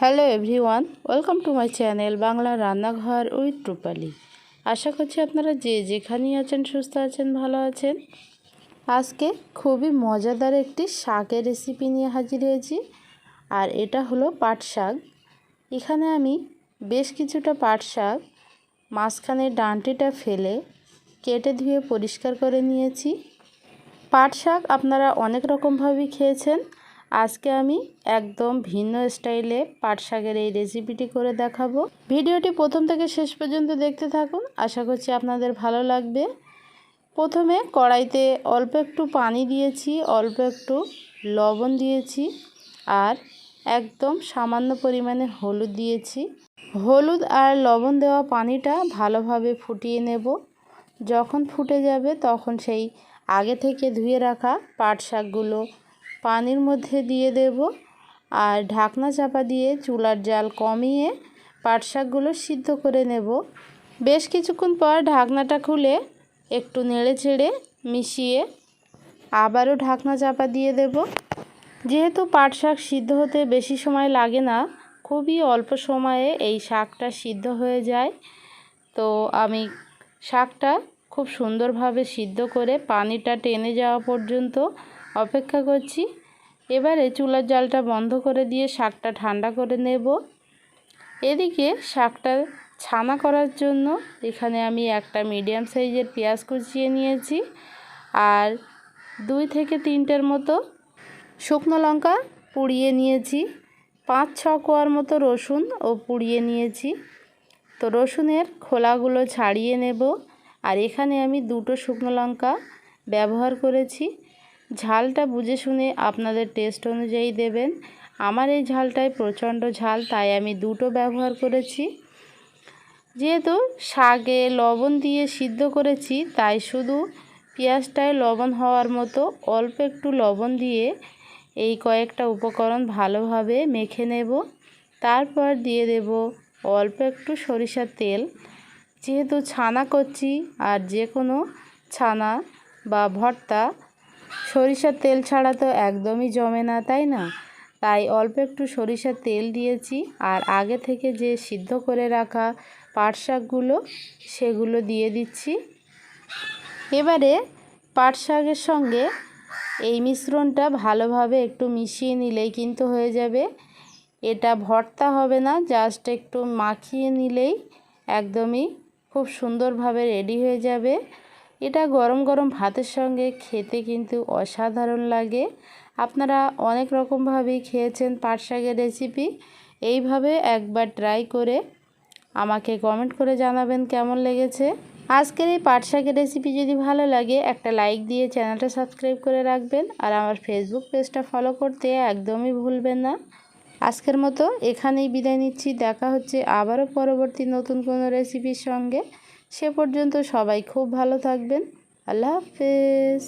Hello everyone, welcome to my channel Bangla রান্নাঘর with রূপালি। আশা করছি আপনারা যে যেখানেই আছেন সুস্থ আছেন, ভালো আছেন। আজকে খুবই মজাদার একটি শাকের রেসিপি নিয়ে হাজির হয়েছি, আর এটা হলো পাট শাক। এখানে আমি বেশ কিছুটা পাট শাক মাঝখানের ডাঁটিটা ফেলে কেটে ধুয়ে পরিষ্কার করে নিয়েছি। পাট শাক আপনারা অনেক রকমভাবেই খেয়েছেন, আজকে আমি একদম ভিন্ন স্টাইলে পাট শাকের এই রেসিপিটি করে দেখাবো। ভিডিওটি প্রথম থেকে শেষ পর্যন্ত দেখতে থাকুন, আশা করছি আপনাদের ভালো লাগবে। প্রথমে কড়াইতে অল্প একটু পানি দিয়েছি, অল্প একটু লবণ দিয়েছি, আর একদম সামান্য পরিমাণে হলুদ দিয়েছি। হলুদ আর লবণ দেওয়া পানিটা ভালোভাবে ফুটিয়ে নেব। যখন ফুটে যাবে তখন সেই আগে থেকে ধুয়ে রাখা পাট শাকগুলো পানির মধ্যে দিয়ে দেব, আর ঢাকনা চাপা দিয়ে চুলার জাল কমিয়ে পাট শাকগুলো সিদ্ধ করে নেব। বেশ কিছুক্ষণ পর ঢাকনাটা খুলে একটু নেড়ে চেড়ে মিশিয়ে আবারও ঢাকনা চাপা দিয়ে দেব। যেহেতু পাট শাক সিদ্ধ হতে বেশি সময় লাগে না, খুবই অল্প সময়ে এই শাকটা সিদ্ধ হয়ে যায়, তো আমি শাকটা খুব সুন্দরভাবে সিদ্ধ করে পানিটা টেনে যাওয়া পর্যন্ত অপেক্ষা করছি। এবারে চুলার জালটা বন্ধ করে দিয়ে শাকটা ঠান্ডা করে নেব। এদিকে শাকটা ছানা করার জন্য এখানে আমি একটা মিডিয়াম সাইজের পেঁয়াজ কুচিয়ে নিয়েছি, আর 2 থেকে 3টের মতো শুকনো লঙ্কা পুড়িয়ে নিয়েছি, 5-6 কোয়ার মতো রসুন ও পুড়িয়ে নিয়েছি। তো রসুনের খোলাগুলো ছাড়িয়ে নেব, আর এখানে আমি 2টো শুকনো লঙ্কা ব্যবহার করেছি। ঝালটা বুঝে শুনে আপনাদের টেস্ট অনুযায়ী দেবেন। আমার এই ঝালটাই প্রচণ্ড ঝাল, তাই আমি 2টো ব্যবহার করেছি। যেহেতু শাকে লবণ দিয়ে সিদ্ধ করেছি, তাই শুধু পেঁয়াজটায় লবণ হওয়ার মতো অল্প একটু লবণ দিয়ে এই কয়েকটা উপকরণ ভালোভাবে মেখে নেব। তারপর দিয়ে দেব অল্প একটু সরিষার তেল। যেহেতু ছানা করছি, আর যে কোনো ছানা বা ভর্তা সরিষার তেল ছাড়া তো একদমই জমে না, তাই না? তাই অল্প একটু সরিষার তেল দিয়েছি, আর আগে থেকে যে সিদ্ধ করে রাখা পাট শাকগুলো সেগুলো দিয়ে দিচ্ছি। এবারে পাট শাকের সঙ্গে এই মিশ্রণটা ভালোভাবে একটু মিশিয়ে নিলেই কিন্তু হয়ে যাবে। এটা ভর্তা হবে না, জাস্ট একটু মাখিয়ে নিলেই একদমই খুব সুন্দরভাবে রেডি হয়ে যাবে। এটা গরম গরম ভাতের সঙ্গে খেতে কিন্তু অসাধারণ লাগে। আপনারা অনেক রকমভাবেই খেয়েছেন পাট শাকের রেসিপি, এইভাবে একবার ট্রাই করে আমাকে কমেন্ট করে জানাবেন কেমন লেগেছে। আজকের এই পাট শাকের রেসিপি যদি ভালো লাগে একটা লাইক দিয়ে চ্যানেলটা সাবস্ক্রাইব করে রাখবেন, আর আমার ফেসবুক পেজটা ফলো করতে একদমই ভুলবেন না। আজকের মতো এখানেই বিদায় নিচ্ছি, দেখা হচ্ছে আবারও পরবর্তী নতুন কোনো রেসিপির সঙ্গে। সে পর্যন্ত সবাই খুব ভালো থাকবেন। আল্লাহ হাফেজ।